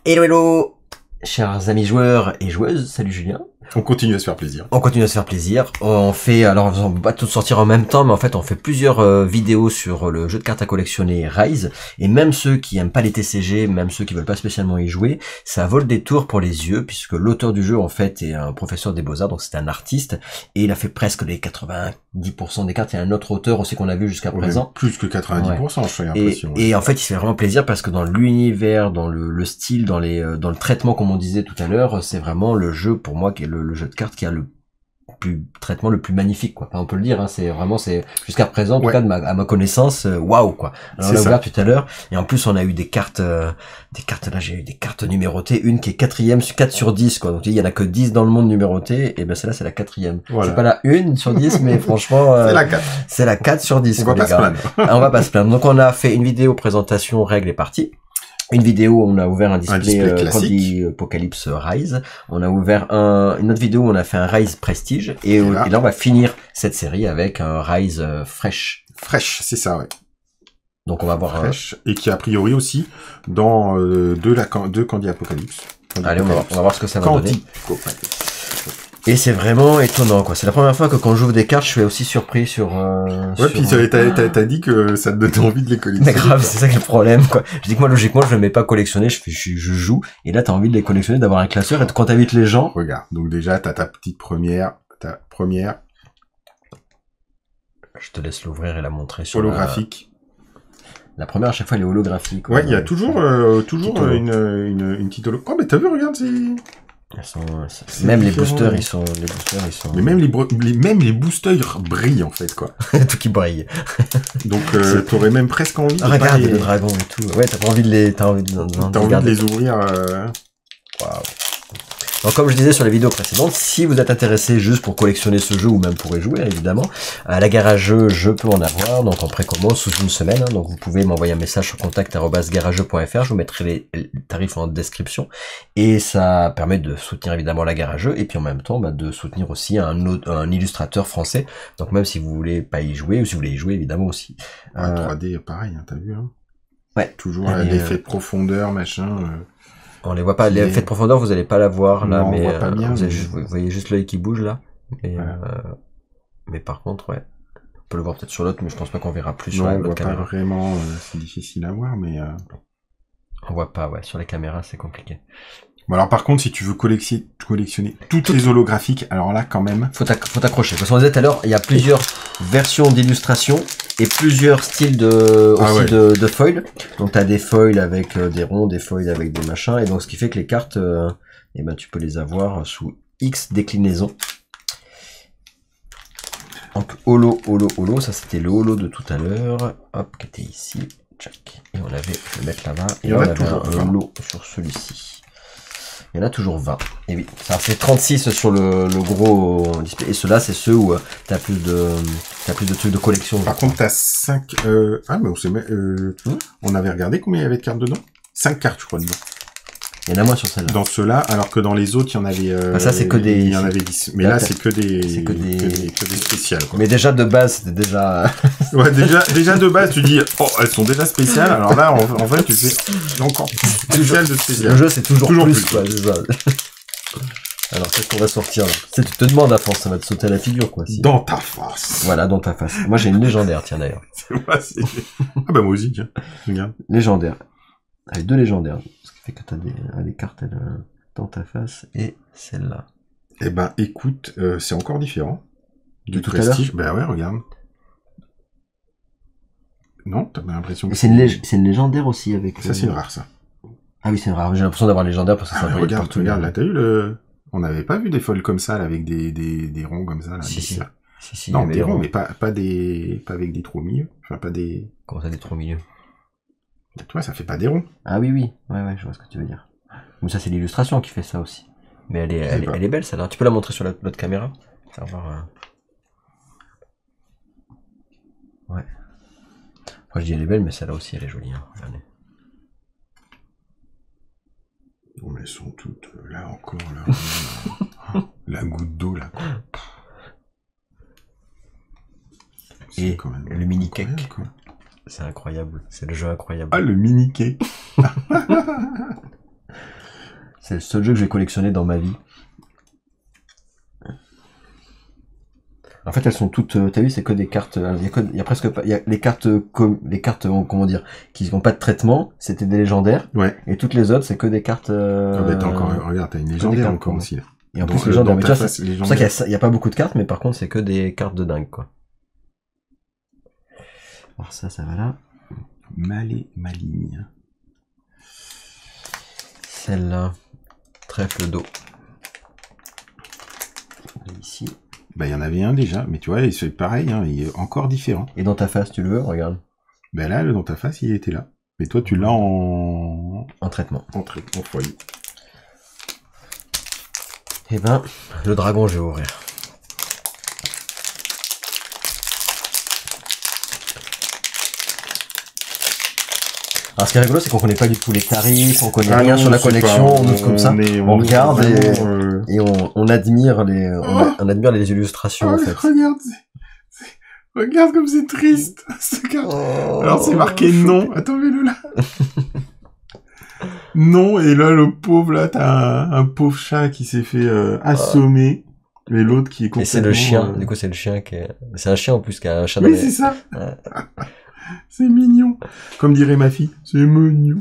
Hello hello, chers amis joueurs et joueuses, salut Julien. On continue à se faire plaisir. On continue à se faire plaisir. On fait, alors on va pas tout sortir en même temps, mais en fait on fait plusieurs vidéos sur le jeu de cartes à collectionner Rise. Et même ceux qui aiment pas les TCG, même ceux qui veulent pas spécialement y jouer, ça vole des tours pour les yeux, puisque l'auteur du jeu en fait est un professeur des Beaux-Arts, donc c'est un artiste, et il a fait presque les 90% des cartes. Il y a un autre auteur aussi qu'on a vu jusqu'à présent. Plus que 90%, j'ai l'impression. Et en fait, il se fait vraiment plaisir parce que dans l'univers, dans le style, dans le traitement, comme on disait tout à l'heure, c'est vraiment le jeu pour moi qui est le jeu de cartes qui a le traitement le plus magnifique, quoi. Enfin, on peut le dire, hein, c'est jusqu'à présent, en tout cas à ma connaissance, waouh, quoi. Alors on l'a ouvert tout à l'heure, et en plus on a eu des cartes là, j'ai eu des cartes numérotées, une qui est 4 sur 10, quoi. Donc il y en a que 10 dans le monde numérotées, et ben celle-là c'est la 4e. Voilà. C'est pas la 1 sur 10, mais franchement, c'est la 4. C'est la 4 sur 10, on va pas se plaindre. On va pas se plaindre. Donc on a fait une vidéo présentation, règles et parties. Une vidéo où on a ouvert un display classique, Apocalypse Rise. On a ouvert une autre vidéo où on a fait un Rise Prestige. Et là on va finir cette série avec un Rise Fresh. Fresh, c'est ça, ouais. Donc on va voir Fresh, et qui a priori aussi dans deux Candy Apocalypse. Allez, on va voir ce que ça va donner. Et c'est vraiment étonnant, quoi. C'est la première fois que quand j'ouvre des cartes, je suis aussi surpris sur... ouais, puis t'as dit que ça te donnait envie de les collectionner. Mais grave, c'est ça qui est le problème, quoi. Je dis que moi, logiquement, je ne mets pas collectionner, je joue. Et là, t'as envie de les collectionner, d'avoir un classeur. Et quand t'invites les gens... Regarde, donc déjà, t'as ta première... Je te laisse l'ouvrir et la montrer sur holographique. La première, à chaque fois, elle est holographique. Ouais, il y a toujours une petite holo. Oh, mais t'as vu, regarde, c'est... Même les boosters, ils sont... Mais même les boosters brillent, en fait, quoi. Tout qui brille. Donc, t'aurais même presque envie de... Regarde le dragon et tout. Ouais, t'as envie de les ouvrir. Waouh. Donc comme je disais sur les vidéos précédentes, si vous êtes intéressé juste pour collectionner ce jeu ou même pour y jouer évidemment, à la garageux, je peux en avoir, donc en précommande sous une semaine, hein, donc vous pouvez m'envoyer un message sur contact@garageux.fr, je vous mettrai les tarifs en description, et ça permet de soutenir évidemment la garageux, et puis en même temps de soutenir aussi un illustrateur français, donc même si vous voulez pas y jouer, ou si vous voulez y jouer évidemment aussi. 3D pareil, hein, t'as vu, hein. Ouais. Toujours l'effet de profondeur, machin... On les voit pas, l'effet de profondeur, vous allez pas la voir là, non, mais on voit pas bien, vous voyez juste l'œil qui bouge là. Et, mais par contre, ouais, on peut le voir peut-être sur l'autre, mais je pense pas qu'on verra plus sur la caméra. Pas vraiment, c'est difficile à voir, mais on voit pas, ouais, sur les caméras c'est compliqué. Bon alors par contre, si tu veux collectionner toutes les holographiques, alors là quand même... Faut t'accrocher, parce qu'on disait tout à l'heure, il y a plusieurs versions d'illustration et plusieurs styles de foils. Donc t'as des foils avec des ronds, des foils avec des machins, et donc ce qui fait que les cartes, tu peux les avoir sous X déclinaisons. Donc holo, ça c'était le holo de tout à l'heure, hop, qui était ici, tchac, et on avait, je vais le mettre là-bas, et on avait un holo sur celui-ci. Il y en a toujours 20. Et oui, ça fait 36 sur le gros display. Et ceux-là, c'est ceux où t'as plus de trucs de collection. Par contre, t'as 5... Ah, mais on avait regardé combien il y avait de cartes dedans. 5 cartes, je crois, dedans. Il y en a moins sur celle-là. Dans ceux-là, alors que dans les autres, il y en avait... ça, c'est que des... Il y en avait 10. Mais là, c'est que des spéciales, quoi. Mais déjà, de base, c'était déjà... ouais, déjà de base, tu dis, oh, elles sont déjà spéciales. Alors là, en fait, tu fais encore spécial de spécial. Le jeu, c'est toujours plus, quoi. Ça. Alors, qu'est-ce qu'on va sortir, là? Tu te demandes à force, ça va te sauter à la figure, quoi. Si. Dans ta face. Voilà, dans ta face. Moi, j'ai une légendaire, tiens, d'ailleurs. Ah bah, moi aussi, tiens. Regarde. Légendaire. Avec 2 légendaires. Ce qui fait que t'as des cartes dans ta face et celle-là. Eh ben, écoute, c'est encore différent. Du tout prestige. Ben ouais, regarde. Non, t'as l'impression que c'est une légendaire aussi avec... Ça, c'est une rare, ça. Ah oui, c'est une rare. J'ai l'impression d'avoir légendaire parce que ça brille regarde, partout. Regarde, là, t'as vu on n'avait pas vu des folles comme ça, là, avec des ronds comme ça, là. Si, non, des ronds, mais pas avec des trous au milieu. Enfin, pas des... Comment ça, des trous au milieu? Tu vois, ça fait pas des ronds. Ah oui. Ouais, je vois ce que tu veux dire. Mais ça, c'est l'illustration qui fait ça aussi. Mais elle est belle, celle-là. Tu peux la montrer sur l'autre caméra? Ça va voir... Ouais. Moi, je dis elle est belle, mais celle-là aussi, elle est jolie. Hein. Regardez. Bon, elles sont toutes là encore, là. La goutte d'eau, là. Et quand même le mini cake. C'est incroyable. C'est le jeu incroyable. Ah, le mini cake. C'est le seul jeu que j'ai collectionné dans ma vie. En fait, elles sont toutes, t'as vu, c'est que des cartes, il y a presque pas, il y a les cartes, comment dire, qui n'ont pas de traitement, c'était des légendaires. Ouais. Et toutes les autres, c'est que des cartes, Ah bah, t'as encore, regarde, t'as une légendaire cartes, encore quoi. aussi, là. Et en Donc, plus, légendaire. Mais tu vois, face, c'est pour ça qu'il y a pas beaucoup de cartes, mais par contre, c'est que des cartes de dingue, quoi. Alors ça va là. Maligne. Celle-là, trèfle d'eau. Ici. Bah, il y en avait un déjà, mais tu vois, c'est pareil, hein, il est encore différent. Et dans ta face, tu le veux, regarde. Ben là, le dans ta face, il était là. Mais toi, tu l'as en traitement. En traitement foyer. Eh ben, le dragon, je vais ouvrir. Alors, ce qui est rigolo, c'est qu'on connaît pas du tout les tarifs, on connaît rien sur la collection, on ouvre comme ça, on regarde et on admire on admire les illustrations, en fait. Regarde comme c'est triste, cette carte. Alors, c'est marqué non. Attends, mets-le là. Non, et là, le pauvre, là, t'as un pauvre chat qui s'est fait assommer, et l'autre qui est complètement... Et c'est le chien, du coup, c'est le chien qui est... C'est un chien en plus qui a un chat Oui, c'est ça. C'est mignon. Comme dirait ma fille, c'est mignon.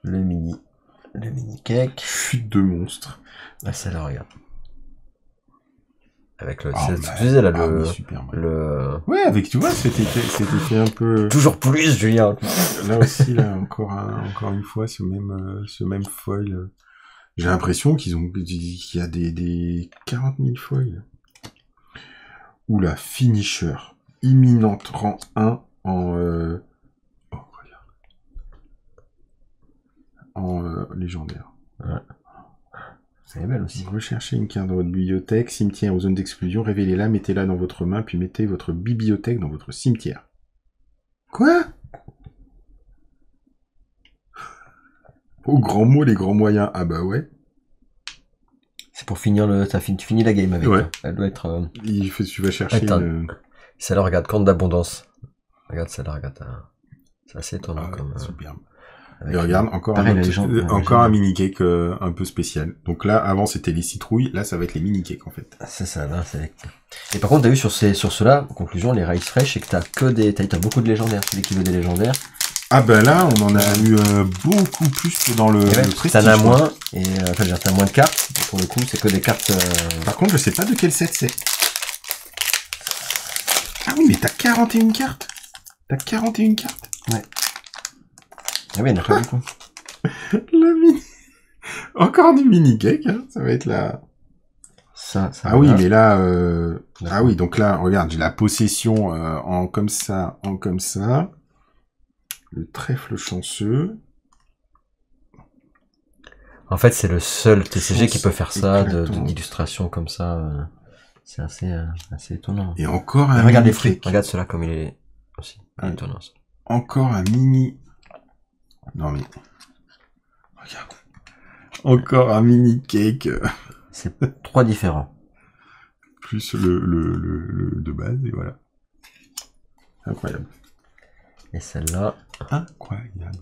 Le mini cake. Fuite de monstre. Ah, celle-là, regarde. Avec le... tu disais là, Ouais, avec, tu vois, c'était fait un peu... Toujours plus, Julien. Là aussi, là, encore une fois, ce même foil. J'ai l'impression qu'il y a des 40 000 foils. Oula, finisher. Imminente, rang 1 en... Oh, regarde. En légendaire. Ouais. C'est belle aussi. Recherchez une carte dans votre bibliothèque, cimetière ou zone d'exclusion, révélez-la, mettez-la dans votre main, puis mettez votre bibliothèque dans votre cimetière. Quoi? Au grand mot, les grands moyens. Ah bah ouais. C'est pour finir tu finis la game avec. Ouais. Elle doit être... Tu vas chercher Celle-là, regarde, camp d'abondance. Regarde celle-là, regarde. C'est assez étonnant comme... Superbe. Et regarde, encore un mini cake un peu spécial. Donc là, avant c'était les citrouilles, là ça va être les mini cakes en fait. C'est ça, là, c'est... Et par contre, t'as vu sur ceux-là, en conclusion, les Rice Fresh, c'est que t'as beaucoup de légendaires. Celui qui veut des légendaires. Ah ben là, on en a eu beaucoup plus que dans le prestige. T'en as moins, et enfin, t'as moins de cartes. Et pour le coup, c'est que des cartes... Par contre, je sais pas de quel set c'est. Ah oui, mais t'as 41 cartes. T'as 41 cartes. Ouais. Ah oui, il n'y en a pas beaucoup. Encore du mini cake, hein. Ça va être la... Ça ah oui, mais là... Ah oui, donc là, regarde, j'ai la possession en comme ça, Le trèfle chanceux. En fait, c'est le seul TCG qui peut faire ça, d'illustration comme ça. C'est assez étonnant. Et encore un regarde les fruits. Regarde cela comme il est aussi étonnant. Encore un mini... Non mais... Regarde. Encore un mini cake. C'est 3 différents. Plus le de base, et voilà. Incroyable. Et celle-là... Incroyable.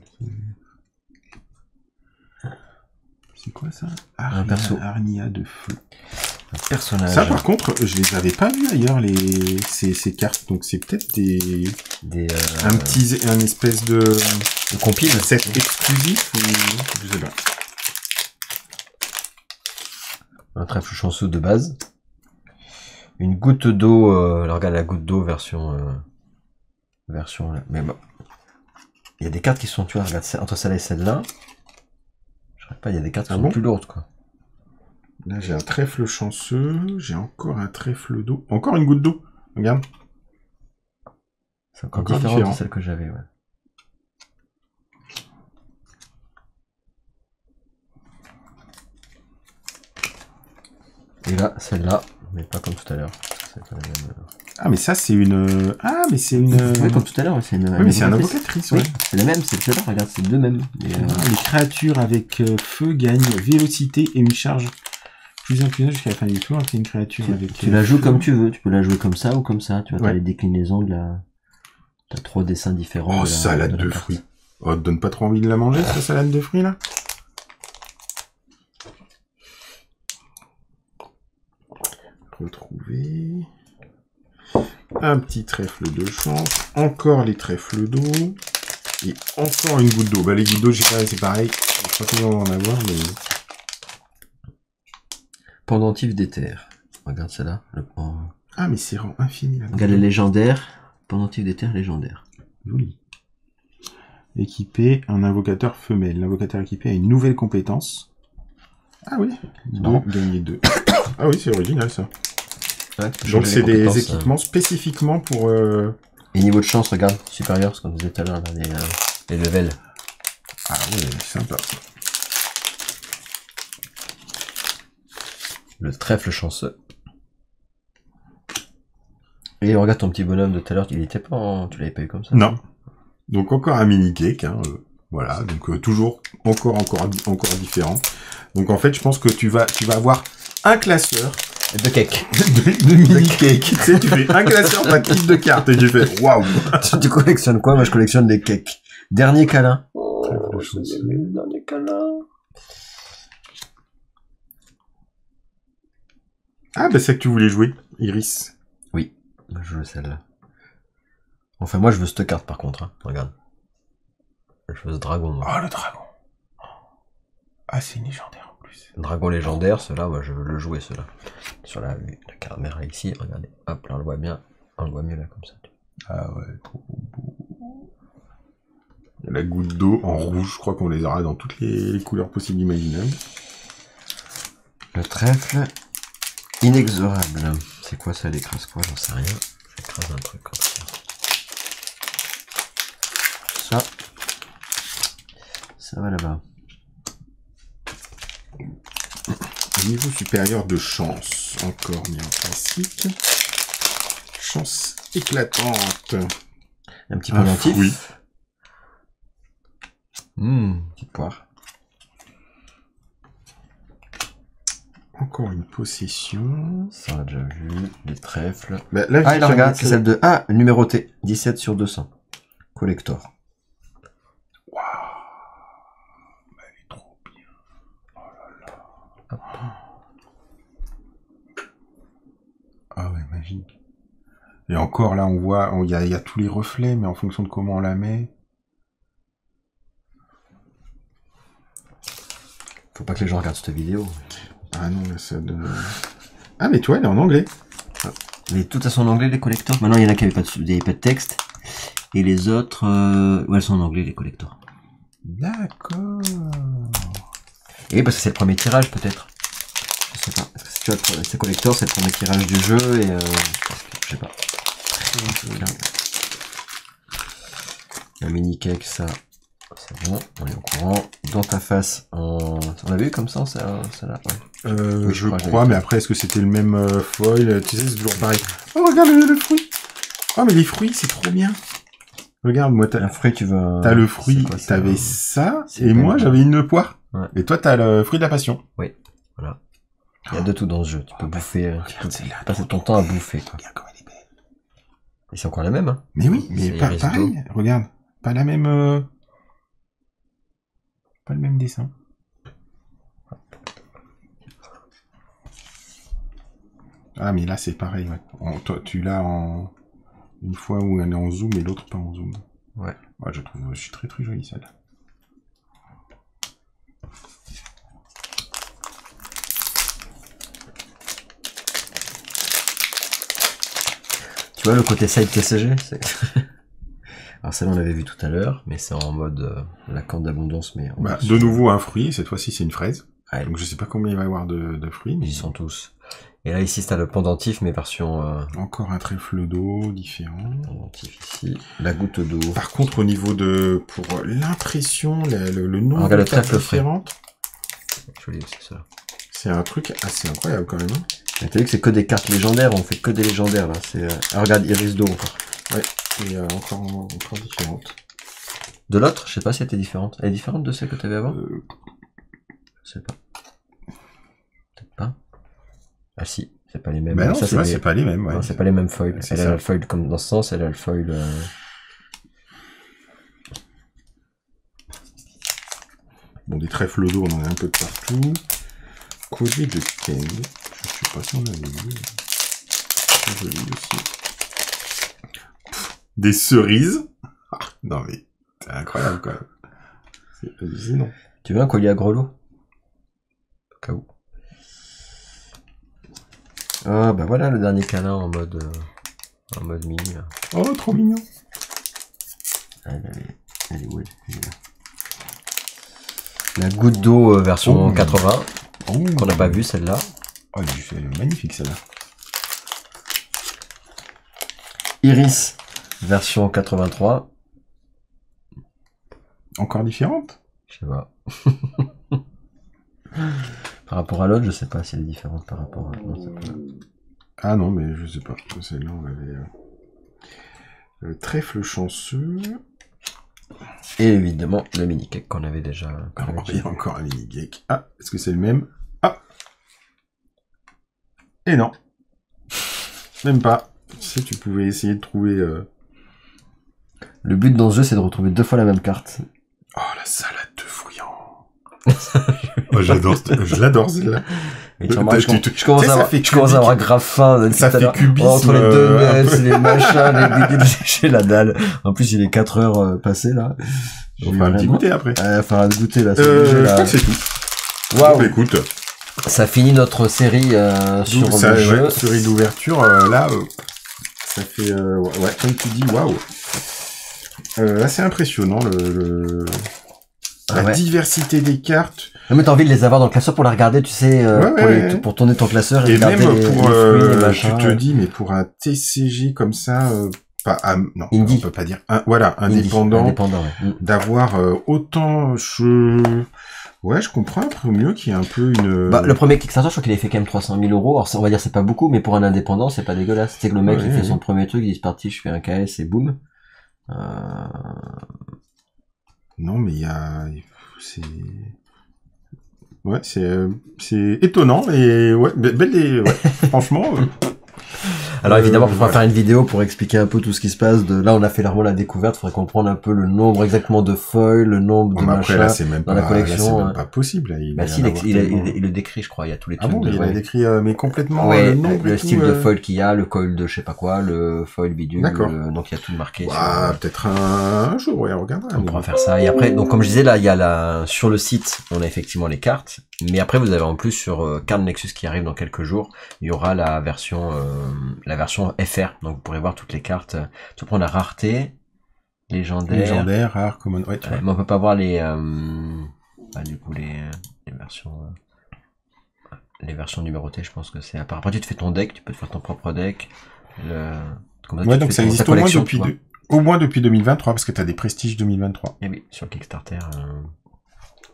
C'est quoi ça? Un perso. Arnia de feu. Un personnage. Ça, par contre, je les avais pas vus ailleurs, ces cartes. Donc, c'est peut-être un espèce de compile. Set exclusif ou... Je sais pas. Un trèfle chanceux de base. Une goutte d'eau. Regarde la goutte d'eau version. Mais bon. Il y a des cartes qui sont, tu vois, regarde, entre celle-là et celle-là. Je sais pas, il y a des cartes qui sont plus lourdes, quoi. Là, j'ai un trèfle chanceux, j'ai encore un trèfle d'eau. Encore une goutte d'eau, regarde. C'est encore différent de celle que j'avais, ouais. Et là, celle-là, mais pas comme tout à l'heure. Ah, mais ça, c'est une... Ah, mais c'est une... Oui, comme tout à l'heure, c'est une... Oui, mais c'est un invocatrice, ouais. Oui, c'est la même, c'est celle-là, regarde, c'est deux mêmes. Les créatures avec feu gagnent vélocité et une charge plus inclinée jusqu'à la fin du tour. C'est une créature avec... Tu la joues comme tu veux, tu peux la jouer comme ça ou comme ça. Tu vois, t'as les déclinaisons de la... T'as 3 dessins différents. Oh, salade de fruits. Oh, te donne pas trop envie de la manger, cette salade de fruits, là? retrouver. Un petit trèfle de chance. Encore les trèfles d'eau. Et encore une goutte d'eau. Bah, les gouttes d'eau, c'est pareil. Je sais pas combien on va en avoir, mais... Pendentif d'éther. Regarde celle-là. Ah, mais c'est rang infini. Là. Regarde les légendaires. Pendentif d'éther légendaire. Joli. Équipé, un invocateur femelle. L'invocateur équipé a une nouvelle compétence. Ah oui. Gagner 2. Ah oui, c'est original ça. Ouais, donc c'est des équipements spécifiquement pour... Et niveau de chance, regarde, supérieur, ce qu'on disait tout à l'heure, les levels. Ah oui, sympa. Le trèfle chanceux. Et regarde ton petit bonhomme de tout à l'heure, il était pas tu l'avais pas eu comme ça. Non. Donc encore un mini cake, hein, voilà, donc toujours encore différent. Donc en fait, je pense que tu vas avoir un classeur de cake, de mini cake. Tu sais, tu fais un classeur par type de carte et tu fais waouh. Tu collectionnes quoi? Moi, je collectionne des cakes. Dernier câlin. Dernier câlin. Ah bah c'est que tu voulais jouer, Iris. Oui, je veux celle-là. Enfin, moi, je veux cette carte, par contre. Hein. Regarde. Je veux ce dragon. Moi. Oh, le dragon. Ah, c'est une légendaire, en plus. Dragon légendaire, ceux-là, moi, je veux le jouer, ceux-là. Sur la caméra ici, regardez. Hop, là, on le voit bien. On le voit mieux, là, comme ça. Ah ouais, trop beau. La goutte d'eau en rouge, je crois qu'on les aura dans toutes les couleurs possibles imaginables. Le trèfle inexorable. C'est quoi ça? Elle écrase quoi? J'en sais rien. J'écrase un truc comme ça. Ça va là-bas. Niveau supérieur de chance, encore mis en classique. Chance éclatante. Un petit pendentif. Oui. Petite poire. Encore une possession. Ça on a déjà vu. Des trèfles. Bah, là, ah, et là, regarde, c'est celle de... Ah, numéroté. 17 sur 200. Collector. Waouh. Elle est trop bien. Oh là là. Hop. Ah ouais, magique. Et encore là, on voit, il y a tous les reflets, mais en fonction de comment on la met. Faut pas que les gens regardent cette vidéo. Ah non, là, ça donne... Ah, mais tu vois, elle est en anglais. Ah. Mais tout à son anglais, les collectors. Maintenant, il y en a qui n'avaient pas de texte. Et les autres, ouais, elles sont en anglais, les collectors. D'accord. Et parce que c'est le premier tirage, peut-être. Je sais pas. Parce que tu vois, ces collectors, c'est le premier tirage du jeu, et je sais pas. Un mini cake, ça, c'est bon, on est au courant. Dans ta face, on l'avait vu comme ça, ça là, ouais. Oui, je crois, mais après, est-ce que c'était le même foil? Tu sais, c'est toujours pareil. Oh, regarde le fruit. Oh, mais les fruits, c'est trop bien. Regarde, moi, t'as... Un fruit, tu veux... T'as le fruit, t'avais ça, et moi, j'avais une poire. Ouais. Et toi, t'as le fruit de la passion. Oui, voilà. Il y a de tout dans ce jeu. Tu peux bouffer, tu peux passer ton temps à bouffer, quoi. Regarde comme elle est belle. Et c'est encore la même, hein. Mais oui, mais pas pareil. Regarde, pas la même... Pas le même dessin. Ah, mais là, c'est pareil, ouais. Toi, tu l'as en... Une fois où elle est en zoom et l'autre pas en zoom. Ouais. Ouais, je suis très très jolie, celle-là. Tu vois le côté side TCG, alors celle-là on l'avait vu tout à l'heure, mais c'est en mode la corde d'abondance, mais de nouveau un fruit, cette fois-ci c'est une fraise. Ouais. Donc je sais pas combien il va y avoir de fruits. Mais... Ils sont tous. Et là ici c'est le pendentif, mais version... Encore un trèfle d'eau différent. Pendentif ici, la goutte d'eau. Par contre au niveau de... Pour l'impression, le nombre de cartes différentes... Joli aussi ça. C'est un truc assez incroyable quand même. Hein. T'as vu que c'est que des cartes légendaires, on fait que des légendaires là. Ah, regarde, Iris d'eau encore. Ouais, et encore différente. De l'autre, je sais pas si elle était différente. Elle est différente de celle que t'avais avant Je sais pas. Peut-être pas. Ah si, c'est pas les mêmes. Bah non, c'est pas les mêmes. Ouais. Non, c'est pas les mêmes foils. Elle ça. a le foil comme dans ce sens, elle a le foil... Bon, des trèfles d'eau, on en a un peu de partout. Collier de Ken. Je sais pas si on avait vu. Joli aussi. Des cerises. Ah, non mais, c'est incroyable quand même. C'est hallucinant. Tu veux un collier à grelot? Au cas où. Ah bah voilà le dernier câlin en mode mini là. Oh, trop mignon. Elle est où elle est là. La goutte d'eau version 80, qu'on n'a pas vu celle-là. Oh, elle est magnifique celle-là. Iris, version 83. Encore différente? Je sais pas. Par rapport à l'autre, je sais pas si elle est différente par rapport à... Non, c'est pas... Ah non, mais je sais pas. Celle-là, on avait... le trèfle chanceux. Et évidemment, le mini cake qu'on avait déjà... Il y a encore un mini cake. Ah, est-ce que c'est le même? Ah. Et non. Même pas. Tu sais, tu pouvais essayer de trouver... Le but dans ce jeu, c'est de retrouver 2 fois la même carte. Oh, la salade de fouillant. Oh, je l'adore celle-là. Je commence à avoir grave faim. Ça fait cubisme. Entre les donuts, les machins, les bidules, j'ai la dalle. En plus, il est 4 heures passées, là. On fera un petit goûter après. Il faudra goûter, là. Je crois que c'est tout. Waouh. Bon, écoute. Ça finit notre série sur le jeu. Ouais, série d'ouverture, là, ça fait... ouais, comme tu dis, waouh. Assez impressionnant, la diversité des cartes. Non, mais t'as envie de les avoir dans le classeur pour les regarder, tu sais, pour tourner ton classeur et regarder même les pour, les machins. tu te dis, mais pour un TCG comme ça, pas, non, Indie. on peut pas dire, indépendant, ouais. d'avoir autant, ouais, je comprends un peu mieux qu'il y a un peu une... Bah, le premier Kickstarter, je crois qu'il avait fait quand même 300 000 euros. Alors, on va dire c'est pas beaucoup, mais pour un indépendant, c'est pas dégueulasse. C'est que le mec, il fait son premier truc, il dit c'est parti, je fais un KS et boum. Non, mais il y a... Ouais, c'est étonnant, et ouais, belle ouais, franchement... Alors évidemment, on va faire une vidéo pour expliquer un peu tout ce qui se passe. Là, on a fait vraiment la découverte. Faudrait comprendre un peu le nombre exactement de foils, le nombre de machins là, c'est même dans pas, la collection. C'est même pas possible. Là, bah si, il le décrit, je crois. Il y a tous les trucs. Ah bon, il a décrit, mais complètement ouais, le nombre le style de foil qu'il y a, le coil de je sais pas quoi, le foil bidule. D'accord. Donc il y a tout marqué. Ah, peut-être un jour, ouais, on regardera. On pourra faire ça. Et après, donc comme je disais, là, il y a sur le site, on a effectivement les cartes. Mais après, vous avez en plus sur Card Nexus qui arrive dans quelques jours, il y aura la version FR. Donc vous pourrez voir toutes les cartes. Tu prends la rareté, légendaire, rare, common. Ouais, mais on peut pas voir les du coup les versions numérotées. Je pense que c'est à part. Après, tu te fais ton deck, tu peux te faire ton propre deck. Ouais, donc ça existe au moins depuis 2023 parce que t'as des prestiges 2023. Et oui, sur Kickstarter.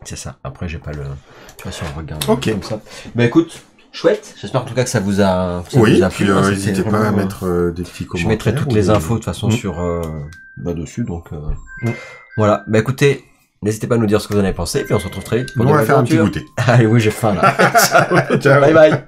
C'est ça. Après, j'ai pas le... Tu vois, si on regarde comme ça. Bah écoute, chouette. J'espère en tout cas que ça vous a plu. Puis n'hésitez pas à mettre des petits commentaires. Je mettrai toutes les infos de toute façon sur dessus. Donc voilà. Bah écoutez, n'hésitez pas à nous dire ce que vous en avez pensé. Puis on se retrouve très vite pour on va faire un petit goûter. Allez, oui, j'ai faim là. Ciao. Bye bye.